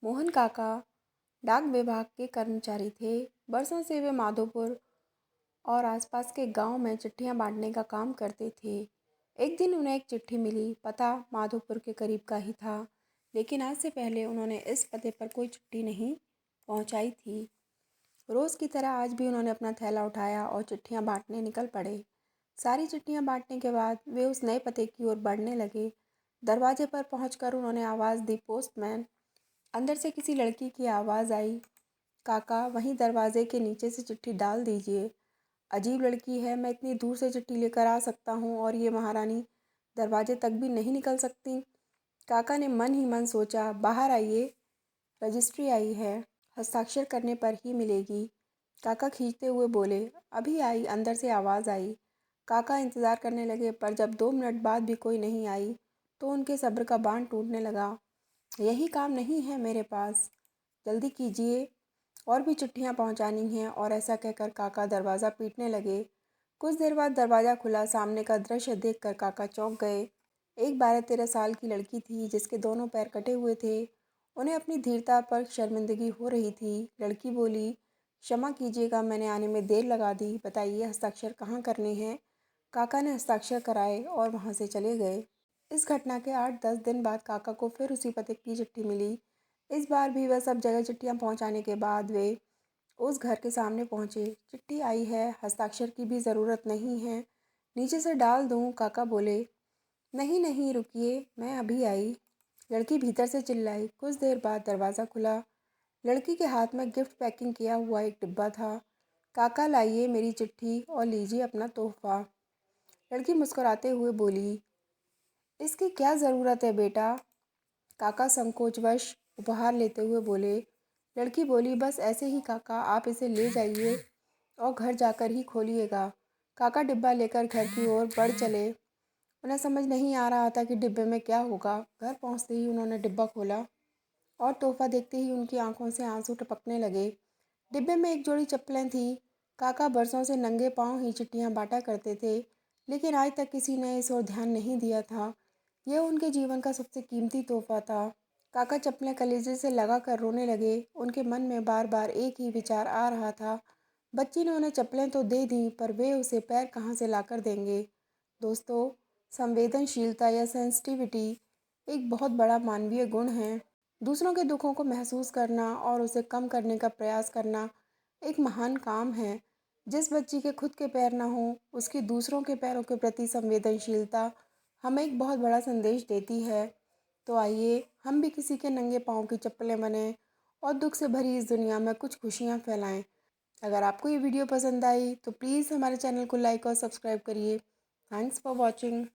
मोहन काका डाक विभाग के कर्मचारी थे। बरसों से वे माधोपुर और आसपास के गांव में चिट्ठियां बांटने का काम करते थे। एक दिन उन्हें एक चिट्ठी मिली। पता माधोपुर के करीब का ही था, लेकिन आज से पहले उन्होंने इस पते पर कोई चिट्ठी नहीं पहुंचाई थी। रोज़ की तरह आज भी उन्होंने अपना थैला उठाया और चिट्ठियां बांटने निकल पड़े। सारी चिट्ठियां बांटने के बाद वे उस नए पते की ओर बढ़ने लगे। दरवाजे पर पहुंचकर उन्होंने आवाज़ दी, पोस्टमैन। अंदर से किसी लड़की की आवाज़ आई, काका वहीं दरवाजे के नीचे से चिट्ठी डाल दीजिए। अजीब लड़की है, मैं इतनी दूर से चिट्ठी लेकर आ सकता हूँ और ये महारानी दरवाजे तक भी नहीं निकल सकती। काका ने मन ही मन सोचा, बाहर आइए, रजिस्ट्री आई है, हस्ताक्षर करने पर ही मिलेगी। काका खींचते हुए बोले, अभी आई। अंदर से आवाज़ आई। काका इंतज़ार करने लगे, पर जब 2 मिनट बाद भी कोई नहीं आई तो उनके सब्र का बांध टूटने लगा। यही काम नहीं है मेरे पास, जल्दी कीजिए, और भी चिट्ठियां पहुंचानी हैं। और ऐसा कहकर काका दरवाज़ा पीटने लगे। कुछ देर बाद दरवाज़ा खुला। सामने का दृश्य देखकर काका चौंक गए। एक 12-13 साल की लड़की थी जिसके दोनों पैर कटे हुए थे। उन्हें अपनी धीरता पर शर्मिंदगी हो रही थी। लड़की बोली, क्षमा कीजिएगा, मैंने आने में देर लगा दी। बताइए हस्ताक्षर कहाँ करने हैं। काका ने हस्ताक्षर कराए और वहाँ से चले गए। इस घटना के 8-10 दिन बाद काका को फिर उसी पते की चिट्ठी मिली। इस बार भी वह सब जगह चिट्ठियां पहुंचाने के बाद वे उस घर के सामने पहुंचे। चिट्ठी आई है, हस्ताक्षर की भी ज़रूरत नहीं है, नीचे से डाल दूं। काका बोले, नहीं नहीं, रुकिए, मैं अभी आई। लड़की भीतर से चिल्लाई। कुछ देर बाद दरवाज़ा खुला। लड़की के हाथ में गिफ्ट पैकिंग किया हुआ एक डिब्बा था। काका, लाइए मेरी चिट्ठी और लीजिए अपना तोहफा। लड़की मुस्कुराते हुए बोली, इसकी क्या ज़रूरत है बेटा। काका संकोचवश उपहार लेते हुए बोले। लड़की बोली, बस ऐसे ही काका, आप इसे ले जाइए और घर जाकर ही खोलिएगा। काका डिब्बा लेकर घर की ओर बढ़ चले। उन्हें समझ नहीं आ रहा था कि डिब्बे में क्या होगा। घर पहुंचते ही उन्होंने डिब्बा खोला और तोहफा देखते ही उनकी आंखों से आंसू टपकने लगे। डिब्बे में एक जोड़ी चप्पलें थी। काका बरसों से नंगे पांव ही चिट्ठियां बांटा करते थे, लेकिन आज तक किसी ने इस ओर ध्यान नहीं दिया था। यह उनके जीवन का सबसे कीमती तोहफा था। काका चप्पलें कलेजे से लगा कर रोने लगे। उनके मन में बार बार एक ही विचार आ रहा था, बच्ची ने उन्हें चप्पलें तो दे दी, पर वे उसे पैर कहाँ से लाकर देंगे। दोस्तों, संवेदनशीलता या सेंसिटिविटी एक बहुत बड़ा मानवीय गुण है। दूसरों के दुखों को महसूस करना और उसे कम करने का प्रयास करना एक महान काम है। जिस बच्ची के खुद के पैर ना हो, उसकी दूसरों के पैरों के प्रति संवेदनशीलता हमें एक बहुत बड़ा संदेश देती है। तो आइए हम भी किसी के नंगे पाँव की चप्पलें बनें और दुख से भरी इस दुनिया में कुछ खुशियाँ फैलाएं। अगर आपको ये वीडियो पसंद आई तो प्लीज़ हमारे चैनल को लाइक और सब्सक्राइब करिए। Thanks for watching.